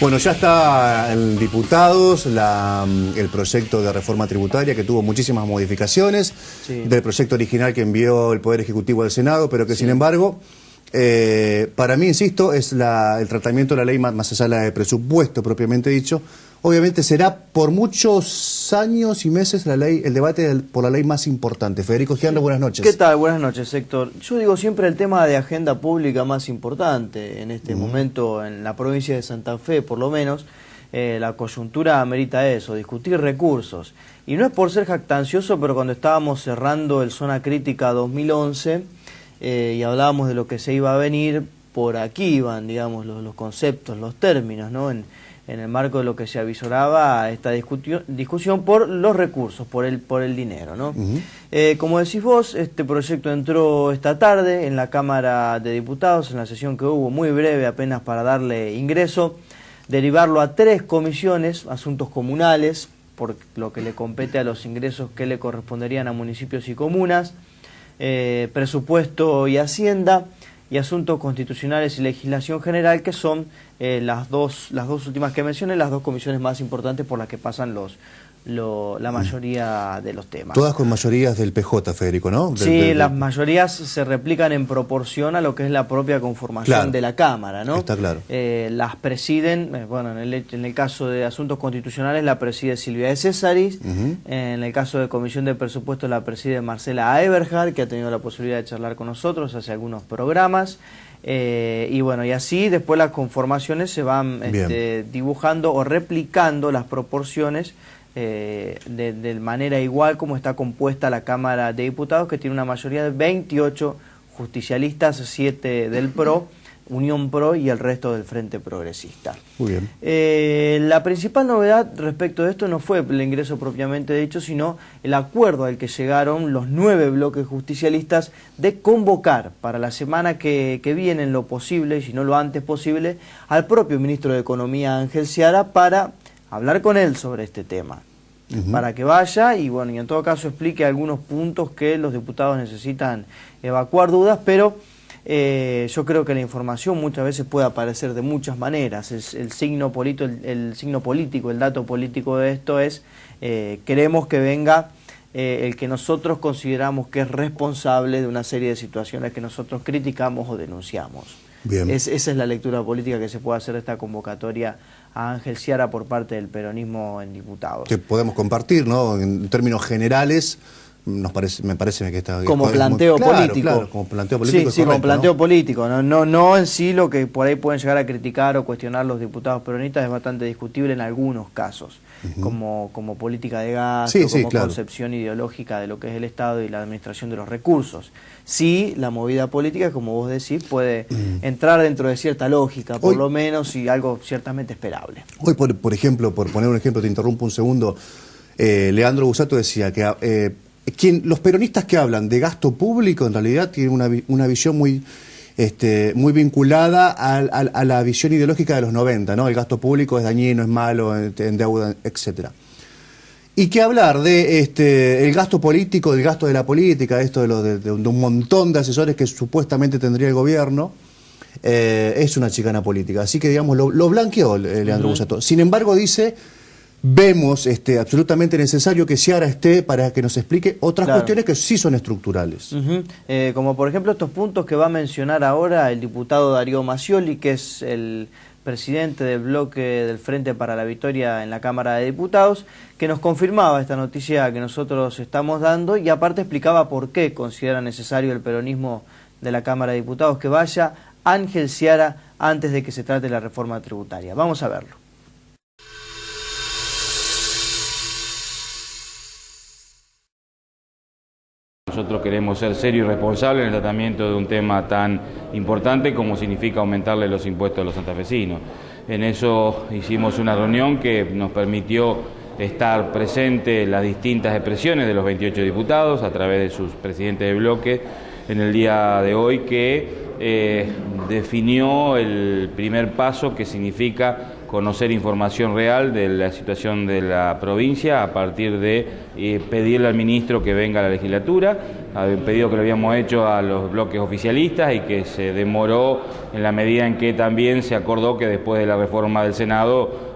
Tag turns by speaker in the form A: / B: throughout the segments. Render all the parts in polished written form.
A: Bueno, ya está en diputados el proyecto de reforma tributaria que tuvo muchísimas modificaciones del proyecto original que envió el Poder Ejecutivo al Senado, pero que sin embargo, para mí, insisto, es el tratamiento de la ley más allá de la de presupuesto propiamente dicho. Obviamente será por muchos años y meses el debate por la ley más importante. Federico Gianro, buenas noches.
B: ¿Qué tal? Buenas noches, Héctor. Yo digo siempre el tema de agenda pública más importante en este momento en la provincia de Santa Fe, por lo menos. La coyuntura amerita eso, discutir recursos. Y no es por ser jactancioso, pero cuando estábamos cerrando el Zona Crítica 2011 y hablábamos de lo que se iba a venir, por aquí iban, digamos, los conceptos, los términos, ¿no? En el marco de lo que se avisoraba esta discusión por los recursos, por el dinero, ¿no? Como decís vos, este proyecto entró esta tarde en la Cámara de Diputados, en la sesión que hubo, muy breve, apenas para darle ingreso, derivarlo a 3 comisiones, asuntos comunales, por lo que le compete a los ingresos que le corresponderían a municipios y comunas, presupuesto y hacienda, y asuntos constitucionales y legislación general, que son las dos últimas que mencioné, las 2 comisiones más importantes por las que pasan la mayoría de los temas.
A: Todas con mayorías del PJ, Federico, ¿no?
B: Sí, las mayorías se replican en proporción a lo que es la propia conformación de la Cámara, ¿no? Está claro. Las presiden, bueno, en el caso de asuntos constitucionales la preside Silvia de Césaris, en el caso de Comisión de Presupuesto la preside Marcela Eberhard, que ha tenido la posibilidad de charlar con nosotros hace algunos programas. Y bueno, y así después las conformaciones se van dibujando o replicando las proporciones de manera igual como está compuesta la Cámara de Diputados, que tiene una mayoría de 28 justicialistas, 7 del PRO, Unión PRO y el resto del Frente Progresista. Muy bien. La principal novedad respecto de esto no fue el ingreso propiamente dicho, sino el acuerdo al que llegaron los 9 bloques justicialistas de convocar para la semana que viene, en lo posible, y si no lo antes posible, al propio ministro de Economía, Ángel Seara, para hablar con él sobre este tema. Para que vaya y bueno, y en todo caso explique algunos puntos que los diputados necesitan evacuar dudas, pero yo creo que la información muchas veces puede aparecer de muchas maneras. El signo político, el dato político de esto es, queremos que venga el que nosotros consideramos que es responsable de una serie de situaciones que nosotros criticamos o denunciamos. Bien. Esa es la lectura política que se puede hacer de esta convocatoria a Ángel Seara por parte del peronismo en diputados. Que podemos compartir, ¿no? En términos generales, me parece que está... Como planteo político. Claro, como planteo político. Sí, como planteo político. No en sí lo que por ahí pueden llegar a criticar o cuestionar los diputados peronistas es bastante discutible en algunos casos, como política de gasto, como concepción ideológica de lo que es el Estado y la administración de los recursos. Sí, la movida política, como vos decís, puede entrar dentro de cierta lógica, por lo menos, y algo ciertamente esperable. Hoy, por ejemplo, por poner un ejemplo, te interrumpo un segundo, Leandro Busato decía que los peronistas que hablan de gasto público en realidad tienen una visión muy vinculada a la visión ideológica de los 90, ¿no? El gasto público es dañino, es malo, endeuda, etcétera. Y que hablar de el gasto político, del gasto de la política, esto de un montón de asesores que supuestamente tendría el gobierno, es una chicana política. Así que, digamos, lo blanqueó Leandro Busato. Sin embargo, dice, vemos absolutamente necesario que Seara esté para que nos explique otras cuestiones que sí son estructurales. Como por ejemplo estos puntos que va a mencionar ahora el diputado Darío Macioli, que es el presidente del bloque del Frente para la Victoria en la Cámara de Diputados, que nos confirmaba esta noticia que nosotros estamos dando y aparte explicaba por qué considera necesario el peronismo de la Cámara de Diputados que vaya Ángel Seara antes de que se trate la reforma tributaria. Vamos a verlo.
C: Nosotros queremos ser serios y responsables en el tratamiento de un tema tan importante como significa aumentarle los impuestos a los santafesinos. En eso hicimos una reunión que nos permitió estar presente en las distintas expresiones de los 28 diputados a través de sus presidentes de bloque en el día de hoy, que definió el primer paso, que significa conocer información real de la situación de la provincia a partir de pedirle al ministro que venga a la legislatura, un pedido que lo habíamos hecho a los bloques oficialistas y que se demoró en la medida en que también se acordó que después de la reforma del Senado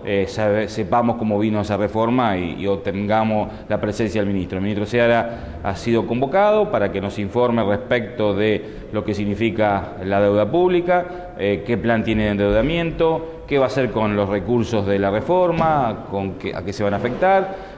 C: sepamos cómo vino esa reforma y obtengamos la presencia del ministro. El ministro Seara ha sido convocado para que nos informe respecto de lo que significa la deuda pública, qué plan tiene de endeudamiento, qué va a hacer con los recursos de la reforma, a qué se van a afectar,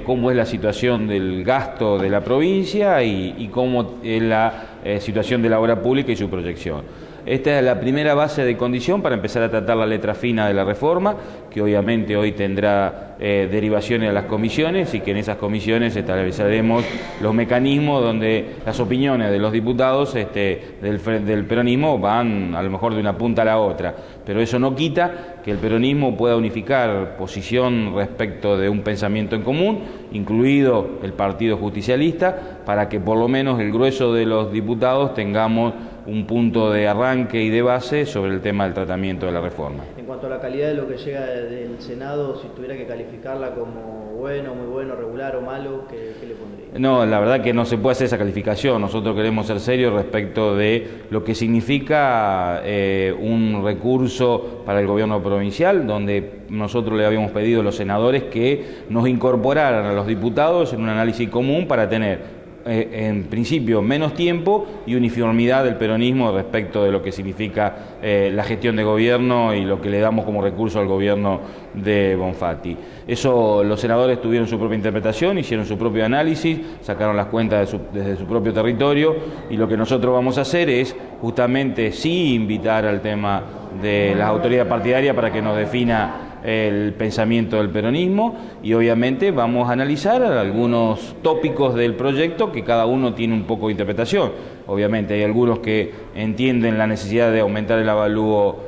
C: cómo es la situación del gasto de la provincia y cómo es la situación de la obra pública y su proyección. Esta es la primera base de condición para empezar a tratar la letra fina de la reforma, que obviamente hoy tendrá derivaciones a las comisiones y que en esas comisiones estableceremos los mecanismos donde las opiniones de los diputados del peronismo van a lo mejor de una punta a la otra, pero eso no quita que el peronismo pueda unificar posición respecto de un pensamiento en común, incluido el Partido Justicialista, para que por lo menos el grueso de los diputados tengamos un punto de arranque y de base sobre el tema del tratamiento de la reforma.
B: En cuanto a la calidad de lo que llega del Senado, si tuviera que calificarla como bueno, muy bueno, regular o malo, ¿qué le pondría?
C: No, la verdad que no se puede hacer esa calificación. Nosotros queremos ser serios respecto de lo que significa un recurso para el gobierno provincial, donde nosotros le habíamos pedido a los senadores que nos incorporaran a los diputados en un análisis común para tener en principio menos tiempo y uniformidad del peronismo respecto de lo que significa la gestión de gobierno y lo que le damos como recurso al gobierno de Bonfatti. Eso los senadores tuvieron su propia interpretación, hicieron su propio análisis, sacaron las cuentas desde su propio territorio y lo que nosotros vamos a hacer es justamente sí invitar al tema de las autoridades partidarias para que nos defina el pensamiento del peronismo y obviamente vamos a analizar algunos tópicos del proyecto que cada uno tiene un poco de interpretación. Obviamente hay algunos que entienden la necesidad de aumentar el avalúo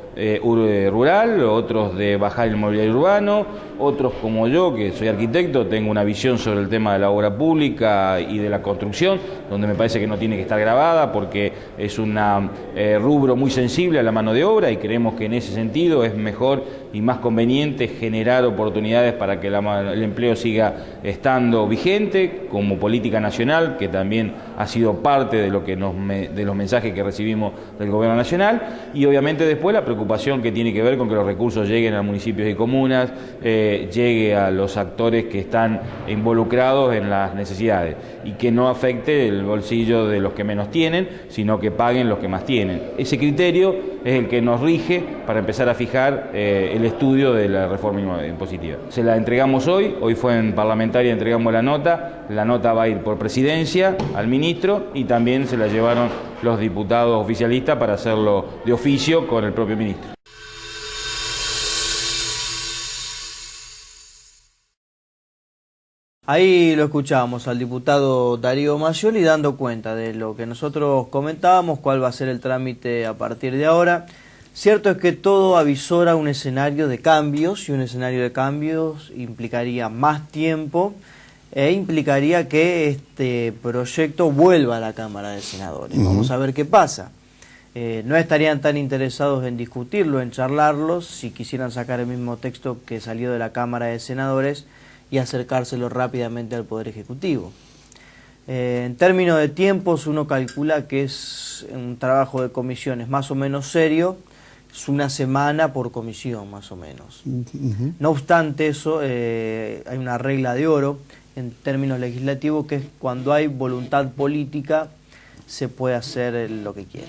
C: rural, otros de bajar el mobiliario urbano, otros como yo, que soy arquitecto, tengo una visión sobre el tema de la obra pública y de la construcción, donde me parece que no tiene que estar grabada porque es un rubro muy sensible a la mano de obra y creemos que en ese sentido es mejor y más conveniente generar oportunidades para que el empleo siga estando vigente como política nacional, que también ha sido parte de lo que de los mensajes que recibimos del gobierno nacional, y obviamente después la preocupación que tiene que ver con que los recursos lleguen a municipios y comunas, llegue a los actores que están involucrados en las necesidades y que no afecte el bolsillo de los que menos tienen, sino que paguen los que más tienen. Ese criterio es el que nos rige para empezar a fijar el estudio de la reforma impositiva. Se la entregamos hoy fue en parlamentaria, entregamos la nota va a ir por presidencia al ministro y también se la llevaron los diputados oficialistas para hacerlo de oficio con el propio ministro.
B: Ahí lo escuchábamos al diputado Darío Mascioli dando cuenta de lo que nosotros comentábamos, cuál va a ser el trámite a partir de ahora. Cierto es que todo avisora un escenario de cambios y un escenario de cambios implicaría más tiempo e implicaría que este proyecto vuelva a la Cámara de Senadores. Vamos a ver qué pasa. No estarían tan interesados en discutirlo, en charlarlo, si quisieran sacar el mismo texto que salió de la Cámara de Senadores y acercárselo rápidamente al Poder Ejecutivo. En términos de tiempos, uno calcula que es un trabajo de comisiones más o menos serio, es una semana por comisión más o menos. No obstante eso, hay una regla de oro en términos legislativos que es cuando hay voluntad política se puede hacer lo que quiera.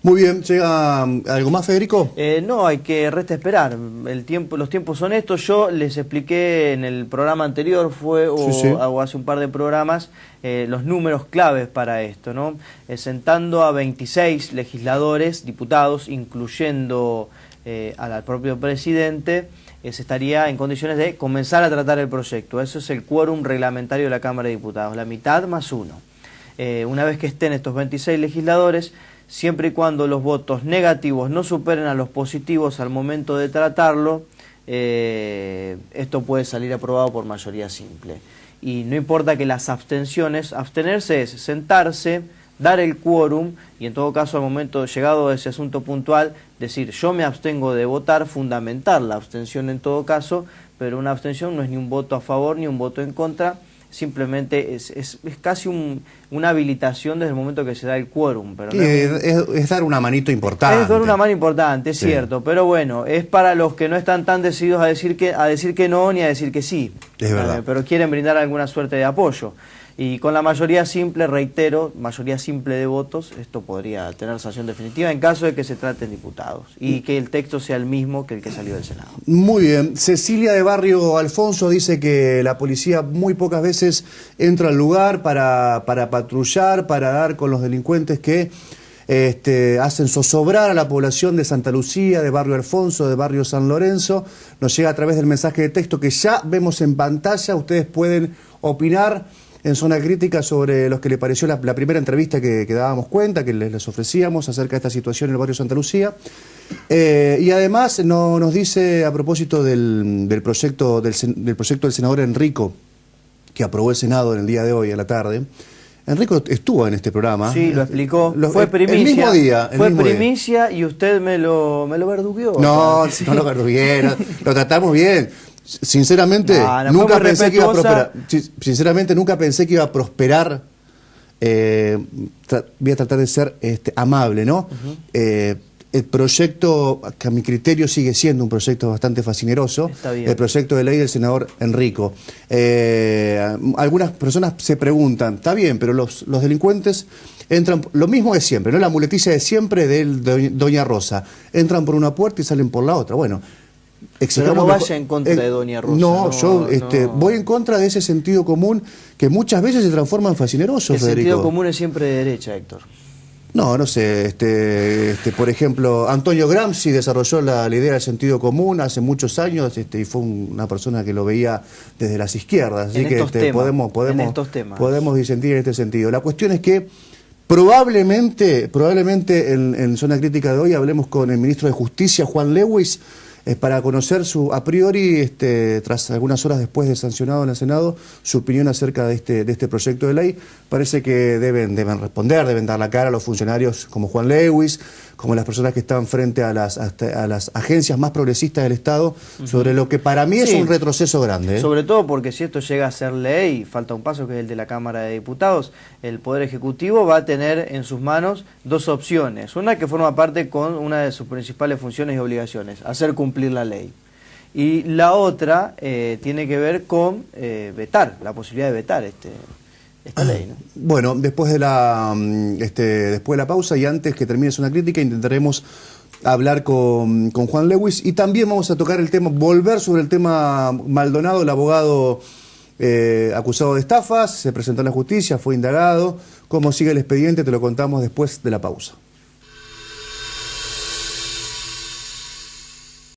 A: Muy bien, ¿llega algo más, Federico?
B: No, hay que esperar. Los tiempos son estos. Yo les expliqué en el programa anterior, o hace un par de programas, los números claves para esto, ¿no? Sentando a 26 legisladores, diputados, incluyendo al propio presidente, se estaría en condiciones de comenzar a tratar el proyecto. Eso es el quórum reglamentario de la Cámara de Diputados, la mitad más uno. Una vez que estén estos 26 legisladores, siempre y cuando los votos negativos no superen a los positivos al momento de tratarlo, esto puede salir aprobado por mayoría simple. Y no importa que las abstenciones, abstenerse es sentarse, dar el quórum y en todo caso al momento llegado a ese asunto puntual, decir yo me abstengo de votar, fundamentar la abstención en todo caso, pero una abstención no es ni un voto a favor ni un voto en contra, simplemente es casi una habilitación desde el momento que se da el quórum. Pero no
A: es dar una manito importante.
B: Es dar una mano importante, es cierto, pero bueno, es para los que no están tan decididos a decir que no ni a decir que sí.
A: Es verdad.
B: Pero quieren brindar alguna suerte de apoyo. Y con la mayoría simple, reitero, mayoría simple de votos, esto podría tener sanción definitiva en caso de que se traten diputados y que el texto sea el mismo que el que salió del Senado.
A: Muy bien. Cecilia de Barrio Alfonso dice que la policía muy pocas veces entra al lugar para patrullar, para dar con los delincuentes que hacen zozobrar a la población de Santa Lucía, de Barrio Alfonso, de Barrio San Lorenzo. Nos llega a través del mensaje de texto que ya vemos en pantalla. Ustedes pueden opinar en Zona Crítica sobre lo que le pareció la primera entrevista que dábamos cuenta, que les ofrecíamos acerca de esta situación en el barrio Santa Lucía. Y además nos dice a propósito del proyecto del senador Enrico, que aprobó el Senado en el día de hoy, a la tarde. Enrico estuvo en este programa.
B: Sí, lo explicó. Fue primicia.
A: El mismo día.
B: Fue primicia y usted me lo verdugueó.
A: No, sí. No lo verdugué, lo tratamos bien. Sinceramente, nunca pensé que iba a prosperar. Sinceramente, nunca pensé que iba a prosperar. Voy a tratar de ser amable, ¿no? El proyecto, que a mi criterio sigue siendo un proyecto bastante fascineroso, el proyecto de ley del senador Enrico. Algunas personas se preguntan, está bien, pero los delincuentes entran, lo mismo de siempre, ¿no? La muletilla de siempre de Doña Rosa, entran por una puerta y salen por la otra. Bueno,
B: pero no vaya en contra de Doña Rosa.
A: No, yo voy en contra de ese sentido común que muchas veces se transforma en fascineroso, Federico.
B: El sentido común es siempre de derecha, Héctor.
A: No sé, por ejemplo, Antonio Gramsci desarrolló la idea del sentido común hace muchos años y fue una persona que lo veía desde las izquierdas, así que podemos disentir en este sentido. La cuestión es que probablemente en Zona Crítica de hoy hablemos con el ministro de Justicia, Juan Lewis, para conocer a priori, tras algunas horas después de sancionado en el Senado, su opinión acerca de este proyecto de ley. Parece que deben responder, deben dar la cara a los funcionarios como Juan Lewis, como las personas que están frente a las agencias más progresistas del Estado, sobre lo que para mí es un retroceso grande.
B: Sobre todo porque si esto llega a ser ley, falta un paso que es el de la Cámara de Diputados, el Poder Ejecutivo va a tener en sus manos dos opciones. Una que forma parte con una de sus principales funciones y obligaciones, hacer cumplir la ley. Y la otra tiene que ver con vetar, la posibilidad de vetar esta ley, ¿no?
A: Bueno, después de la pausa y antes que termine Zona Crítica intentaremos hablar con Juan Lewis y también vamos a tocar volver sobre el tema Maldonado, el abogado acusado de estafas, se presentó en la justicia, fue indagado. Cómo sigue el expediente te lo contamos después de la pausa.